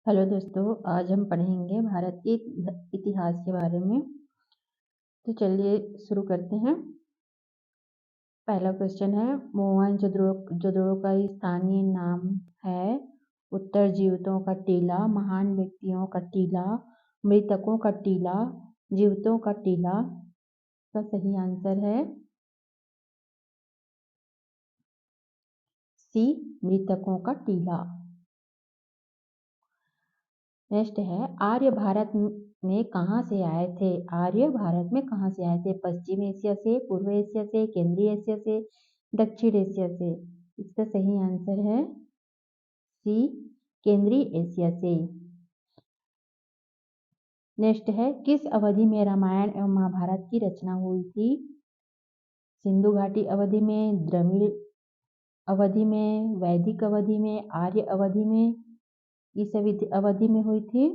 Hello दोस्तों, आज हम पढ़ेंगे भारत के इतिहास के बारे में। तो चलिए शुरू करते हैं। पहला क्वेश्चन है, मोहनजोदड़ो का स्थानीय नाम है। उत्तर, जीवितों का टीला, महान व्यक्तियों का टीला, मृतकों का टीला, जीवितों का टीला। का सही आंसर है सी, मृतकों का टीला। नेक्स्ट है, आर्य भारत में कहाँ से आए थे? आर्य भारत में कहाँ से आए थे? पश्चिम एशिया से, पूर्व एशिया से, केंद्रीय एशिया से, दक्षिण एशिया से। इसका सही आंसर है सी, केंद्रीय एशिया से। नेक्स्ट है, किस अवधि में रामायण एवं महाभारत की रचना हुई थी? सिंधु घाटी अवधि में, द्रविड़ अवधि में, वैदिक अवधि में, आर्य अवधि में। इस अवधि में हुई थी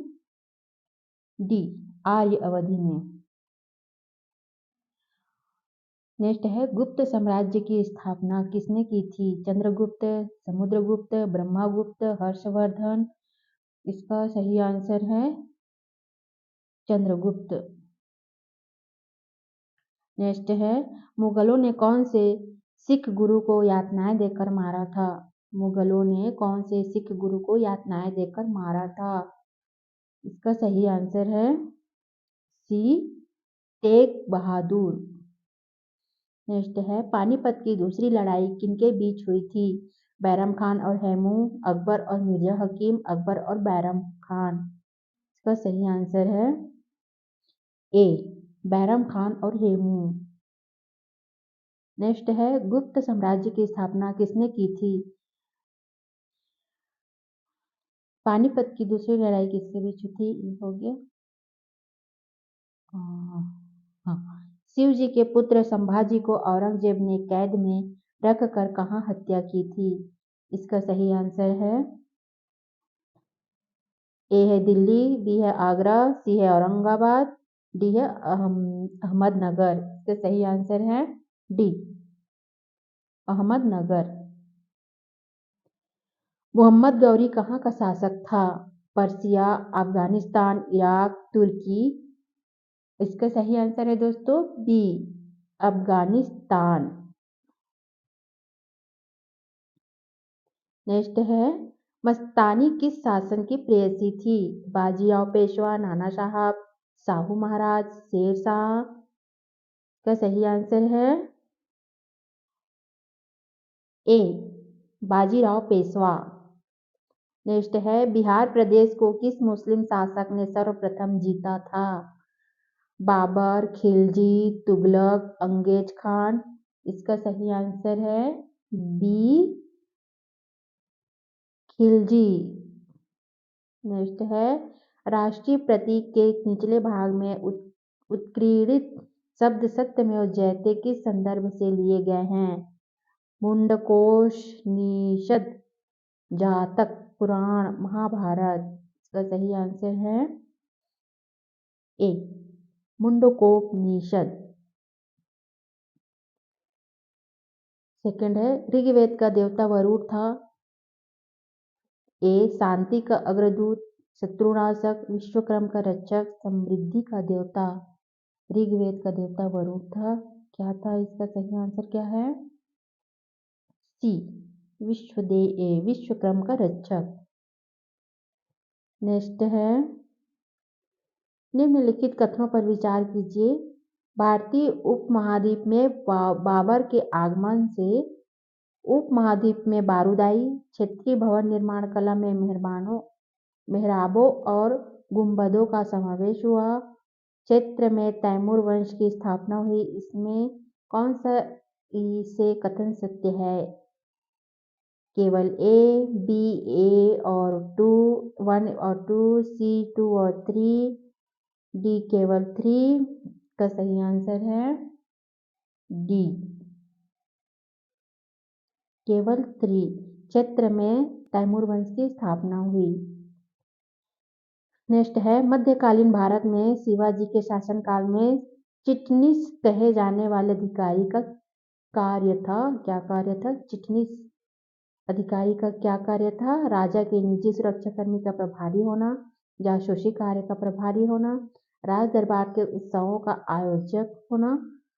डी, आर्य अवधि में। नेक्स्ट है, गुप्त साम्राज्य की स्थापना किसने की थी? चंद्रगुप्त, समुद्रगुप्त, ब्रह्मगुप्त, हर्षवर्धन। इसका सही आंसर है चंद्रगुप्त। नेक्स्ट है, मुगलों ने कौन से सिख गुरु को यातनाएं देकर मारा था? मुगलों ने कौन से सिख गुरु को यातनाएं देकर मारा था? इसका सही आंसर है सी, तेग बहादुर। नेक्स्ट है, पानीपत की दूसरी लड़ाई किनके बीच हुई थी? बैरम खान और हेमू, अकबर और मिर्जा हकीम, अकबर और बैरम खान। इसका सही आंसर है ए, बैरम खान और हेमू। नेक्स्ट है, गुप्त साम्राज्य की स्थापना किसने की थी? पानीपत की दूसरी लड़ाई किसके बीच हुई थी? ये हो गया हाँ, शिव जी के पुत्र संभाजी को औरंगजेब ने कैद में रख कर कहाँ हत्या की थी? इसका सही आंसर है ए है दिल्ली, बी है आगरा, सी है औरंगाबाद, डी है अहमदनगर। इसका सही आंसर है डी, अहमदनगर। मोहम्मद गौरी कहाँ का शासक था? पर्सिया, अफगानिस्तान, इराक, तुर्की। इसका सही आंसर है दोस्तों बी, अफगानिस्तान। नेक्स्ट है, मस्तानी किस शासन की प्रेयसी थी? बाजीराव पेशवा, नाना साहब, शाहू महाराज, शेर शाह। का सही आंसर है ए, बाजीराव पेशवा। नेक्स्ट है, बिहार प्रदेश को किस मुस्लिम शासक ने सर्वप्रथम जीता था? बाबर, खिलजी, तुगलक, अंगेज खान। इसका सही आंसर है बी, खिलजी। नेक्स्ट है, राष्ट्रीय प्रतीक के निचले भाग में उत्कीर्णित शब्द सत्यमेव जयते किस संदर्भ से लिए गए हैं? मुंडकोश, निषद, जातक, पुराण, महाभारत। इसका सही आंसर है ए, मुंडकोपनिषद। सेकंड है, ऋग्वेद का देवता वरुण था। ए, शांति का अग्रदूत, शत्रुनाशक, विश्वकर्म का रक्षक, समृद्धि का देवता। ऋग्वेद का देवता वरुण था। क्या था इसका सही आंसर? क्या है सी, विश्वकर्म का रक्षक। नेक्स्ट है, निम्नलिखित कथनों पर विचार कीजिए। भारतीय उपमहाद्वीप में बाबर के आगमन से उपमहाद्वीप में बारूदाई क्षेत्रीय भवन निर्माण कला में मेहराबों और गुंबदों का समावेश हुआ। क्षेत्र में तैमूर वंश की स्थापना हुई। इसमें कौन सा इसे कथन सत्य है? केवल ए, बी, ए और 1 और 2, सी 2 और 3, डी केवल 3। का सही आंसर है डी, केवल 3 क्षेत्र में तैमूर वंश की स्थापना हुई। नेक्स्ट है, मध्यकालीन भारत में शिवाजी के शासनकाल में चिटनिस कहे जाने वाले अधिकारी का कार्य था। क्या कार्य था? चिटनिस। अधिकारी का क्या कार्य था? राजा के निजी सुरक्षाकर्मी का प्रभारी होना, जासूसी कार्य का प्रभारी होना, राज दरबार के उत्सवों का आयोजक होना,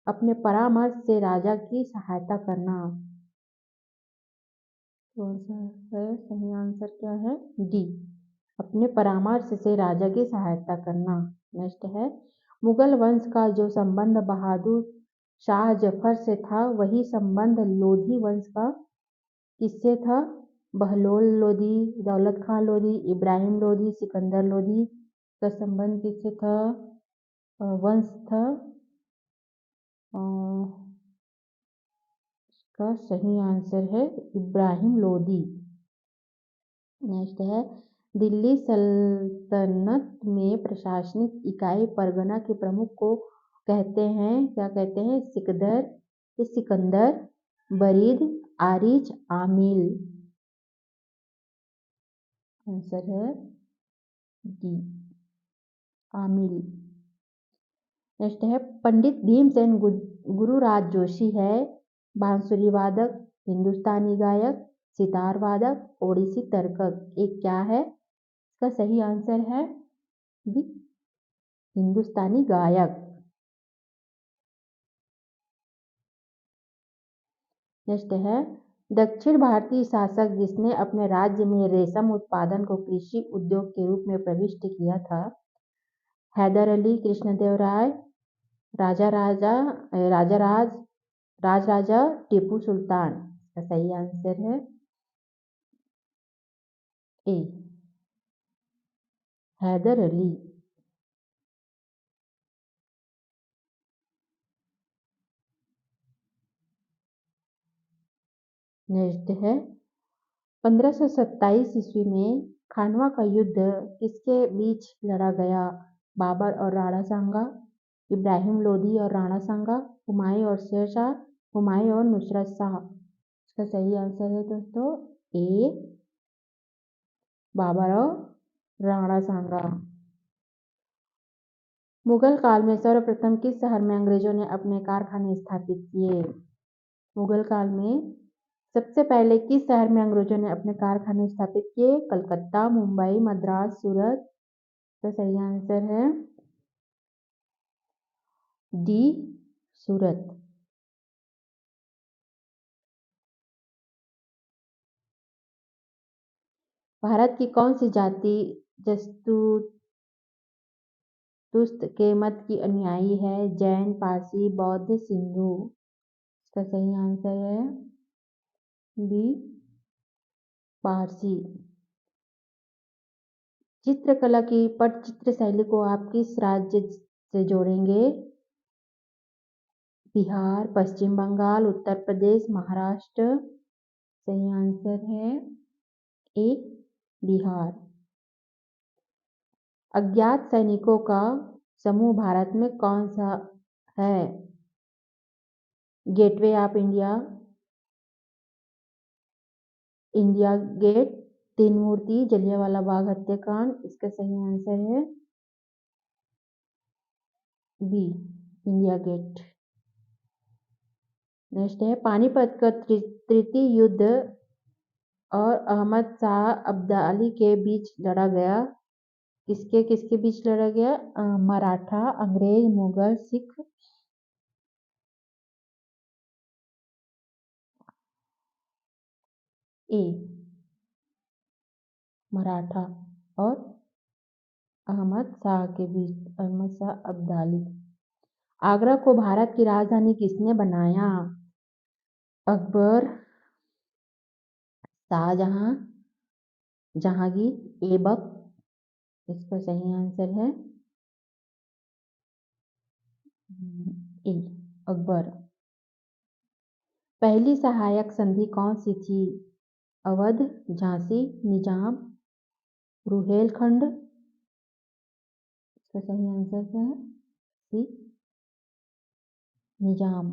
अपने परामर्श से राजा की सहायता करना। कौन सा है सही आंसर? क्या है? डी, अपने परामर्श से राजा की सहायता करना। नेक्स्ट है, मुगल वंश का जो संबंध बहादुर शाह जफर से था, वही संबंध लोधी वंश का किससे था? बहलोल लोधी, दौलत खान लोधी, इब्राहिम लोधी, सिकंदर लोधी का संबंध किससे था? वंश था। इसका सही आंसर है इब्राहिम लोधी। नेक्स्ट है, दिल्ली सल्तनत में प्रशासनिक इकाई परगना के प्रमुख को कहते हैं, क्या कहते हैं? सिकंदर, बरीद, आरिज, आमिल। आंसर है डी, आमिल। नेक्स्ट है, पंडित भीमसेन गुरुराज जोशी है बांसुरी वादक, हिंदुस्तानी गायक, सितार वादक, ओडिसी तर्कक। एक क्या है? इसका सही आंसर है बी, हिंदुस्तानी गायक। नेक्स्ट है, दक्षिण भारतीय शासक जिसने अपने राज्य में रेशम उत्पादन को कृषि उद्योग के रूप में प्रविष्ट किया था? हैदर अली, कृष्णदेवराय, राजराजा, टीपू सुल्तान। इसका सही आंसर है ए, हैदर अली। नेक्स्ट है, 1527 ईस्वी में खानवा का युद्ध किसके बीच लड़ा गया? बाबर और राणा सांगा, इब्राहिम लोधी और राणा सांगा, हुमायूं और शेरशाह, हुमायूं और नुसरत शाह। इसका सही आंसर है दोस्तों ए, बाबर और राणा सांगा। मुगल काल में सर्वप्रथम किस शहर में अंग्रेजों ने अपने कारखाने स्थापित किए? मुगल काल में सबसे पहले किस शहर में अंग्रेजों ने अपने कारखाने स्थापित किए? कलकत्ता, मुंबई, मद्रास, सूरत। तो सही आंसर है डी, सूरत। भारत की कौन सी जाति जरतुस्त के मत की अनुयायी है? जैन, पारसी, बौद्ध, सिंधु। इसका सही आंसर है बी, पारसी। चित्रकला की पटचित्र शैली को आप किस राज्य से जोड़ेंगे? बिहार, पश्चिम बंगाल, उत्तर प्रदेश, महाराष्ट्र। सही आंसर है ए, बिहार। अज्ञात सैनिकों का समूह भारत में कौन सा है? Gateway of India, India Gate, Teen Murti, Jallianwala Bagh हत्याकांड। इसका सही आंसर है बी, इंडिया गेट। नेक्स्ट है, पानीपत का तृतीय युद्ध और अहमद शाह अब्दाली के बीच लड़ा गया। किसके किसके बीच लड़ा गया? मराठा, अंग्रेज, मुगल, सिख। ए, मराठा और अहमद शाह के बीच, अहमद शाह अब्दाली। आगरा को भारत की राजधानी किसने बनाया? अकबर, शाहजहां, जहांगीर, ऐबक। इसका सही आंसर है ए, अकबर। पहली सहायक संधि कौन सी थी? अवध, झांसी, निजाम, रुहेलखंड। इसका सही आंसर क्या है? सी, निजाम।